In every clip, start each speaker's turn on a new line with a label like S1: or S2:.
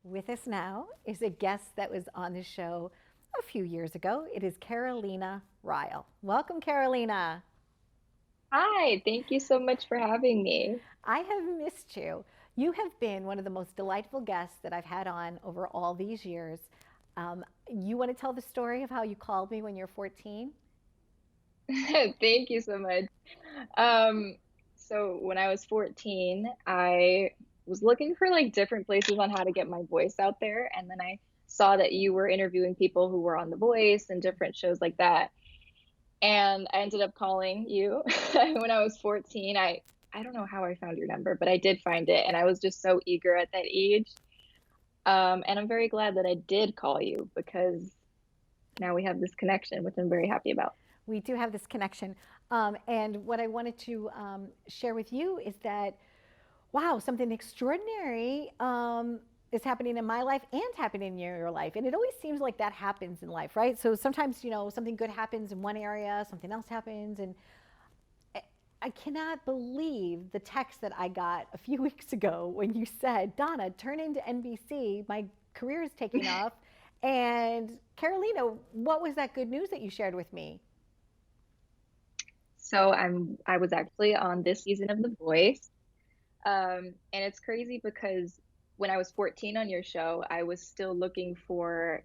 S1: With us now is a guest that was on the show a few years ago. It is Carolina Rial. Welcome, Carolina.
S2: Hi, thank you so much for having me.
S1: I have missed you. You have been one of the most delightful guests that I've had on over all these years. You want to tell the story of how you called me when you're 14?
S2: Thank you so much. Um, so when I was 14, I was looking for like different places on how to get my voice out there, and then I saw that you were interviewing people who were on The Voice and different shows like that. And I ended up calling you when I was 14. I don't know how I found your number, but I did find it, and I was just so eager at that age. And I'm very glad that I did call you because now we have this connection, which I'm very happy about.
S1: We do have this connection. And what I wanted to share with you is that, wow, something extraordinary is happening in my life and happening in your life. And it always seems like that happens in life, right? So sometimes, something good happens in one area, something else happens. And I cannot believe the text that I got a few weeks ago when you said, Donna, turn into NBC. My career is taking off. And Carolina, what was that good news that you shared with me?
S2: I was actually on this season of The Voice. And it's crazy because when I was 14 on your show, I was still looking for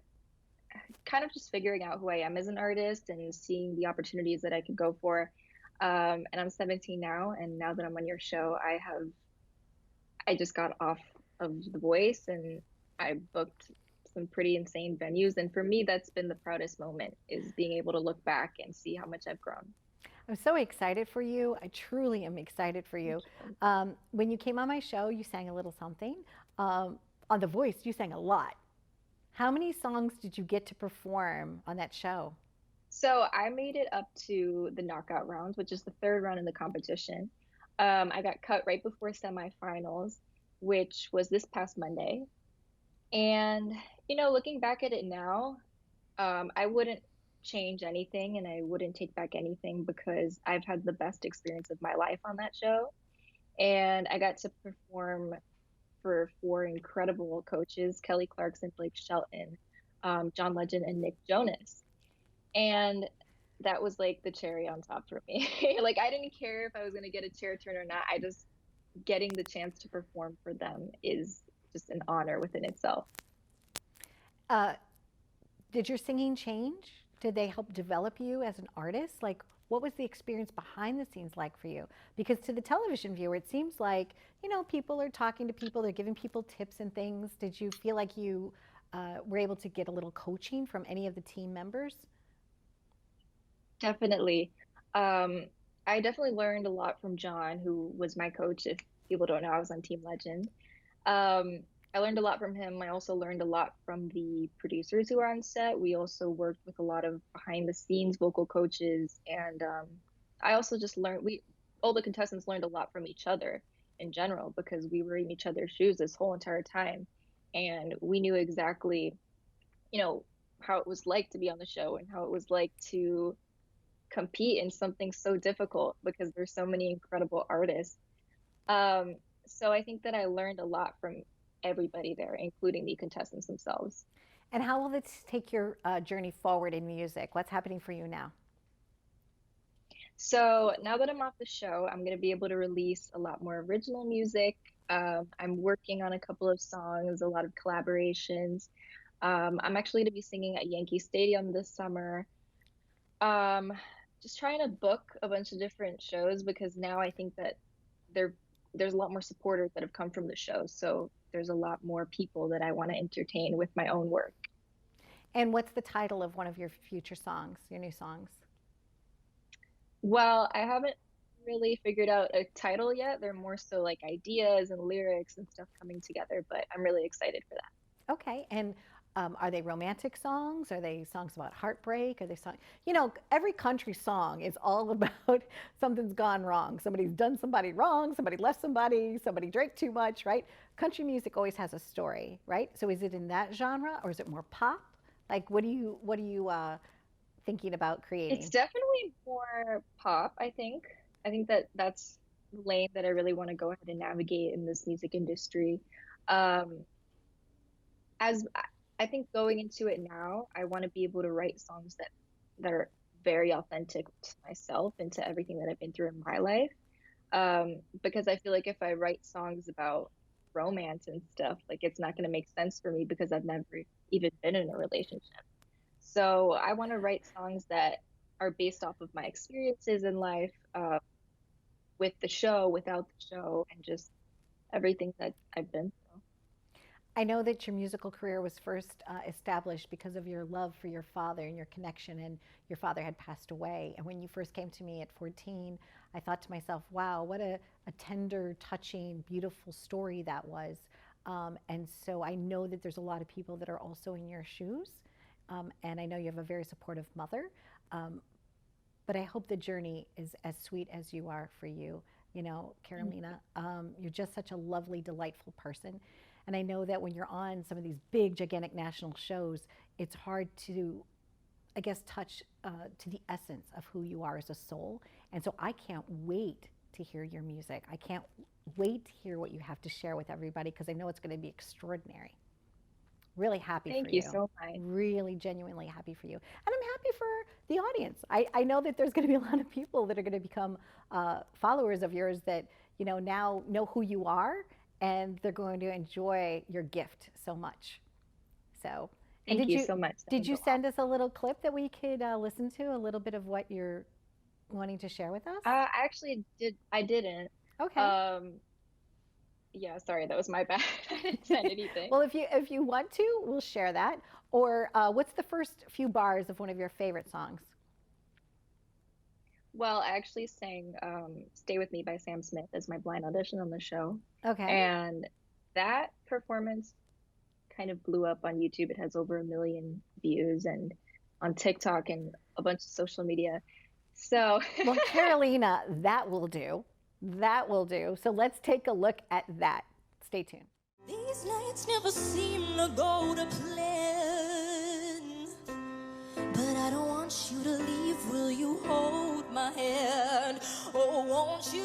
S2: kind of just figuring out who I am as an artist and seeing the opportunities that I could go for. And I'm 17 now, and now that I'm on your show, I just got off of The Voice and I booked some pretty insane venues. And for me, that's been the proudest moment is being able to look back and see how much I've grown.
S1: I'm so excited for you. I truly am excited for you. When you came on my show, you sang a little something. On The Voice, you sang a lot. How many songs did you get to perform on that show?
S2: So I made it up to the knockout rounds, which is the third round in the competition. I got cut right before semifinals, which was this past Monday. And, looking back at it now, I wouldn't change anything and I wouldn't take back anything because I've had the best experience of my life on that show. And I got to perform for four incredible coaches, Kelly Clarkson, Blake Shelton, John Legend, and Nick Jonas. And that was like the cherry on top for me. Like I didn't care if I was going to get a chair turn or not. I just getting the chance to perform for them is just an honor within itself.
S1: Uh, did your singing change? Did they help develop you as an artist? Like, what was the experience behind the scenes like for you? Because to the television viewer, it seems like, people are talking to people, they're giving people tips and things. Did you feel like you were able to get a little coaching from any of the team members?
S2: Definitely. Um, I definitely learned a lot from John, who was my coach. If people don't know, I was on Team Legend. Um, I learned a lot from him. I also learned a lot from the producers who were on set. We also worked with a lot of behind the scenes vocal coaches, and I also just learned we all the contestants learned a lot from each other in general because we were in each other's shoes this whole entire time, and we knew exactly, how it was like to be on the show and how it was like to compete in something so difficult because there's so many incredible artists. Um, so I think that I learned a lot from everybody there, including the contestants themselves.
S1: And how will this take your journey forward in music? What's happening for you now?
S2: So now that I'm off the show, I'm going to be able to release a lot more original music. I'm working on a couple of songs, a lot of collaborations. I'm actually going to be singing at Yankee Stadium this summer. Um, just trying to book a bunch of different shows because now I think that there there's a lot more supporters that have come from the show. So there's a lot more people that I want to entertain with my own work.
S1: And what's the title of one of your future songs, your new songs?
S2: Well, I haven't really figured out a title yet. They're more so like ideas and lyrics and stuff coming together, but I'm really excited for that.
S1: Okay. And are they romantic songs? Are they songs about heartbreak? Are they songs? Every country song is all about something's gone wrong. Somebody's done somebody wrong. Somebody left somebody. Somebody drank too much. Right? Country music always has a story. Right? So is it in that genre or is it more pop? Like, what are you thinking about
S2: It's
S1: creating?
S2: definitely more pop, I think. I think that that's the lane that I really want to go ahead and navigate in this music industry. Um, I think going into it now, I want to be able to write songs that are very authentic to myself and to everything that I've been through in my life. Because I feel like if I write songs about romance and stuff, like it's not going to make sense for me because I've never even been in a relationship. So I want to write songs that are based off of my experiences in life, with the show, without the show, and just everything that I've been through.
S1: I know that your musical career was first established because of your love for your father and your connection, and your father had passed away. And when you first came to me at 14, I thought to myself, wow, what a tender, touching, beautiful story that was. And so I know that there's a lot of people that are also in your shoes. And I know you have a very supportive mother. Um, but I hope the journey is as sweet as you are for you. You know,
S2: Thank you.
S1: Carolina, you're just such a lovely, delightful person. And I know that when you're on some of these big, gigantic national shows, it's hard to, I guess, touch to the essence of who you are as a soul. And so I can't wait to hear your music. I can't wait to hear what you have to share with everybody because I know it's going to be extraordinary. Really happy for
S2: Thank you
S1: you.
S2: so much.
S1: Really genuinely happy for you. And I'm happy for the audience. I know that there's going to be a lot of people that are going to become followers of yours that, you know, now know who you are and they're going to enjoy your gift so much. So, and
S2: Thank you so much. That
S1: did
S2: means
S1: you
S2: a lot.
S1: send us a little clip that we could listen to, a little bit of what you're wanting to share with us?
S2: I actually did. I didn't.
S1: Okay.
S2: Um, yeah, sorry, that was my bad. I didn't send anything.
S1: Well, if you want to, we'll share that. Or what's the first few bars of one of your favorite songs?
S2: Well, I actually sang "Stay with Me" by Sam Smith as my blind audition on the show,
S1: Okay.
S2: and that performance kind of blew up on YouTube. It has over 1 million views and on TikTok and a bunch of social media. So,
S1: Well, Carolina, that will do. That will do. So let's take a look at that. Stay tuned.
S3: These nights never seem to go to plan, but I don't want you to leave. Will you hold my hand? Oh, won't you?